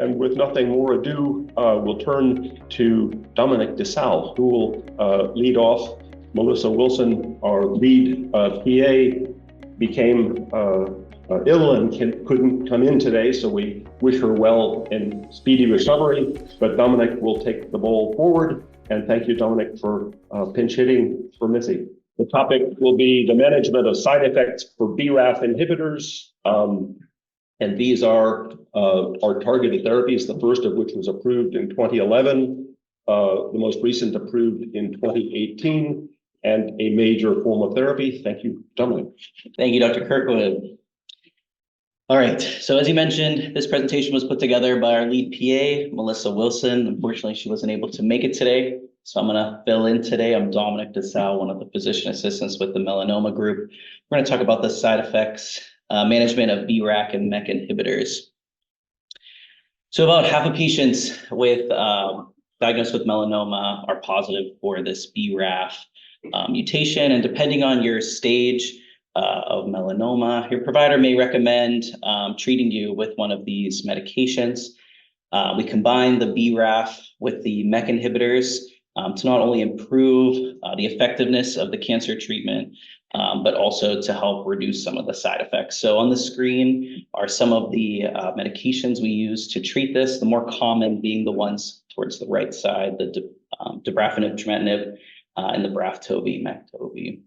And with nothing more ado, we'll turn to Dominic DeSalle, who will lead off. Melissa Wilson, our lead PA, became ill and couldn't come in today, so we wish her well in speedy recovery. But Dominic will take the ball forward, and thank you, Dominic, for pinch hitting for Missy. The topic will be the management of side effects for BRAF inhibitors. And these are our targeted therapies, the first of which was approved in 2011, the most recent approved in 2018, and a major form of therapy. Thank you, Dominic. Thank you, Dr. Kirkwood. All right, so as you mentioned, this presentation was put together by our lead PA, Melissa Wilson. Unfortunately, she wasn't able to make it today, so I'm gonna fill in today. I'm Dominic DeSalle, one of the physician assistants with the melanoma group. We're gonna talk about the side effects, management of BRAF and MEK inhibitors. So about half of patients with diagnosed with melanoma are positive for this BRAF mutation, and depending on your stage of melanoma, your provider may recommend treating you with one of these medications. We combine the BRAF with the MEK inhibitors to not only improve the effectiveness of the cancer treatment, but also to help reduce some of the side effects. So on the screen are some of the medications we use to treat this, the more common being the ones towards the right side, the dabrafenib, trametinib, and the Braf-Tovi, MEK-Tovi.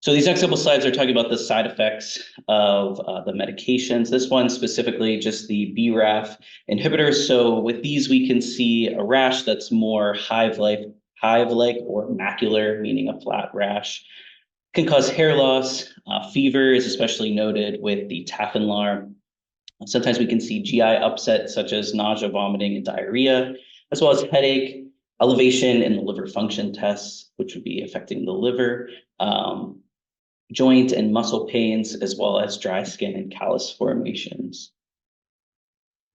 So these next couple slides are talking about the side effects of the medications. This one specifically just the BRAF inhibitors. So with these, we can see a rash that's more hive-like or macular, meaning a flat rash. Can cause hair loss. Fever is especially noted with the Tafinlar. Sometimes we can see GI upset, such as nausea, vomiting, and diarrhea, as well as headache, elevation in the liver function tests, which would be affecting the liver, joint and muscle pains, as well as dry skin and callus formations.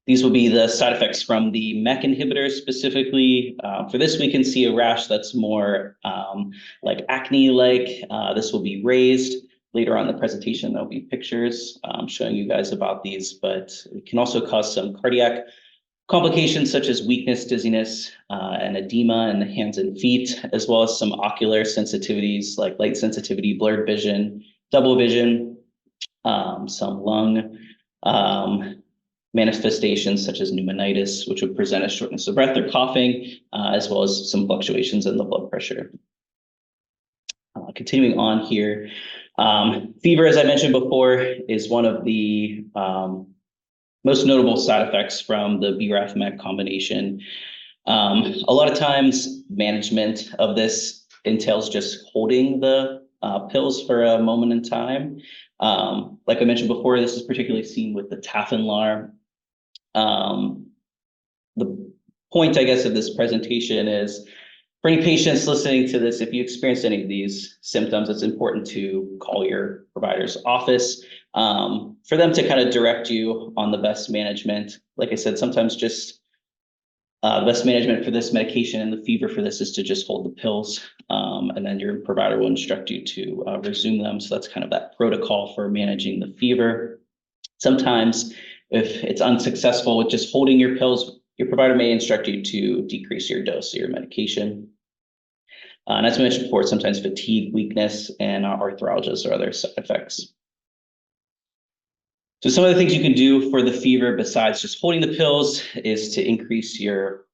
These will be the side effects from the MEK inhibitors specifically. For this, we can see a rash that's more like acne-like. This will be raised. Later on in the presentation, there'll be pictures showing you guys about these, but it can also cause some cardiac complications such as weakness, dizziness, and edema in the hands and feet, as well as some ocular sensitivities like light sensitivity, blurred vision, double vision, some lung manifestations such as pneumonitis, which would present as shortness of breath or coughing, as well as some fluctuations in the blood pressure. Continuing on here, fever, as I mentioned before, is one of the most notable side effects from the BRAF-MEK combination. A lot of times, management of this entails just holding the pills for a moment in time. Like I mentioned before, this is particularly seen with the Tafinlar. The point, I guess, of this presentation is for any patients listening to this, if you experience any of these symptoms, it's important to call your provider's office for them to kind of direct you on the best management. Like I said, sometimes just best management for this medication and the fever for this is to just hold the pills, and then your provider will instruct you to resume them. So that's kind of that protocol for managing the fever. Sometimes if it's unsuccessful with just holding your pills, your provider may instruct you to decrease your dose of your medication. And as I mentioned before, sometimes fatigue, weakness, and arthralgias are other side effects. So some of the things you can do for the fever besides just holding the pills is to increase your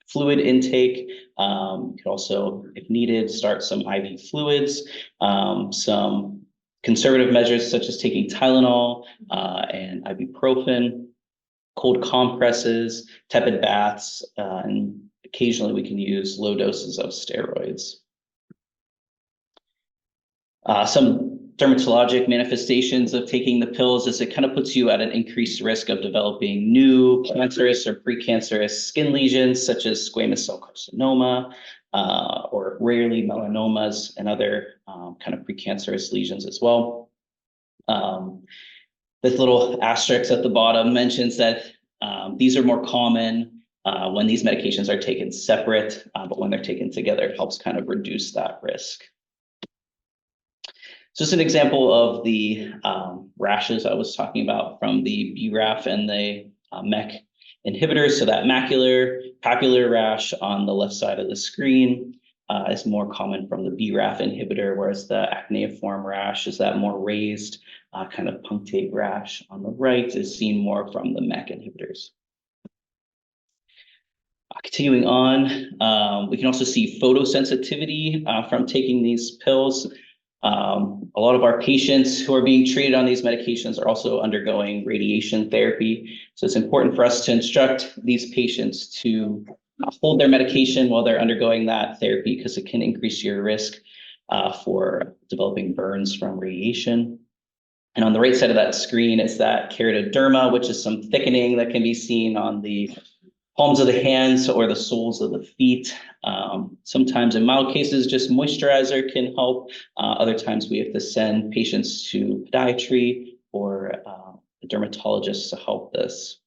fluid intake. You could also, if needed, start some IV fluids, some conservative measures such as taking Tylenol and ibuprofen, cold compresses, tepid baths, and occasionally we can use low doses of steroids. Some dermatologic manifestations of taking the pills is it kind of puts you at an increased risk of developing new cancerous or precancerous skin lesions such as squamous cell carcinoma, or rarely melanomas and other kind of precancerous lesions as well. This little asterisk at the bottom mentions that these are more common when these medications are taken separate, but when they're taken together, it helps kind of reduce that risk. So just an example of the rashes I was talking about from the BRAF and the MEK inhibitors. So that papular rash on the left side of the screen is more common from the BRAF inhibitor, whereas the acneiform rash is that more raised kind of punctate rash on the right is seen more from the MEK inhibitors. Continuing on, we can also see photosensitivity from taking these pills. A lot of our patients who are being treated on these medications are also undergoing radiation therapy. So it's important for us to instruct these patients to hold their medication while they're undergoing that therapy, because it can increase your risk for developing burns from radiation. And on the right side of that screen is that keratoderma, which is some thickening that can be seen on the palms of the hands or the soles of the feet. Sometimes in mild cases, just moisturizer can help. Other times we have to send patients to podiatry or a dermatologist to help this.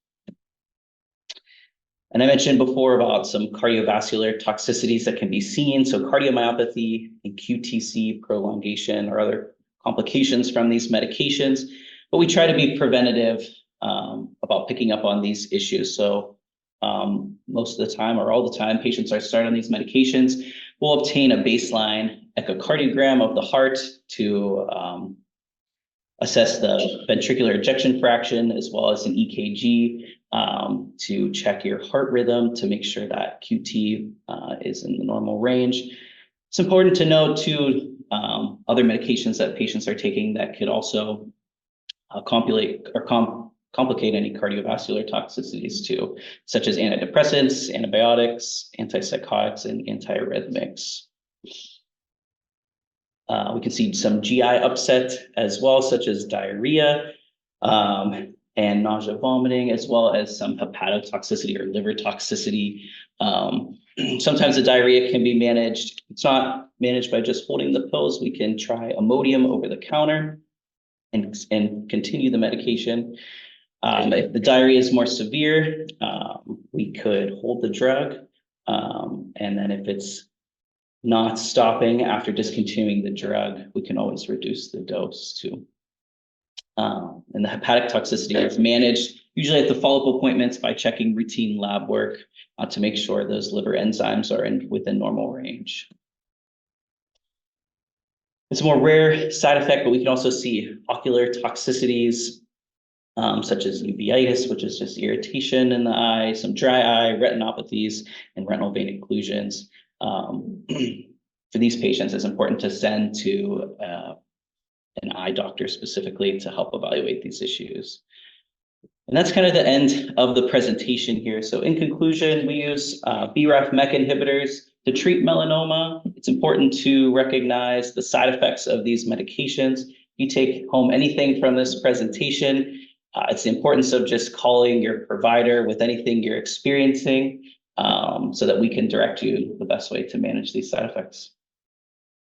And I mentioned before about some cardiovascular toxicities that can be seen. So cardiomyopathy and QTc prolongation or other complications from these medications. But we try to be preventative about picking up on these issues. So most of the time or all the time, patients are started on these medications. We'll obtain a baseline echocardiogram of the heart to assess the ventricular ejection fraction, as well as an EKG to check your heart rhythm to make sure that QT is in the normal range. It's important to note too, other medications that patients are taking that could also complicate any cardiovascular toxicities too, such as antidepressants, antibiotics, antipsychotics, and antiarrhythmics. We can see some GI upset as well, such as diarrhea and nausea, vomiting, as well as some hepatotoxicity or liver toxicity. Sometimes the diarrhea can be managed. It's not managed by just holding the pills. We can try Imodium over the counter and continue the medication. If the diarrhea is more severe, we could hold the drug. And then if it's not stopping after discontinuing the drug, we can always reduce the dose too. And the hepatic toxicity is managed usually at the follow-up appointments by checking routine lab work to make sure those liver enzymes are within normal range. It's a more rare side effect, but we can also see ocular toxicities, such as uveitis, which is just irritation in the eye, some dry eye, retinopathies, and retinal vein occlusions. For these patients, it's important to send to an eye doctor specifically to help evaluate these issues. And that's kind of the end of the presentation here. So in conclusion, we use BRAF MEK inhibitors to treat melanoma. It's important to recognize the side effects of these medications. You take home anything from this presentation, it's the importance of just calling your provider with anything you're experiencing so that we can direct you the best way to manage these side effects.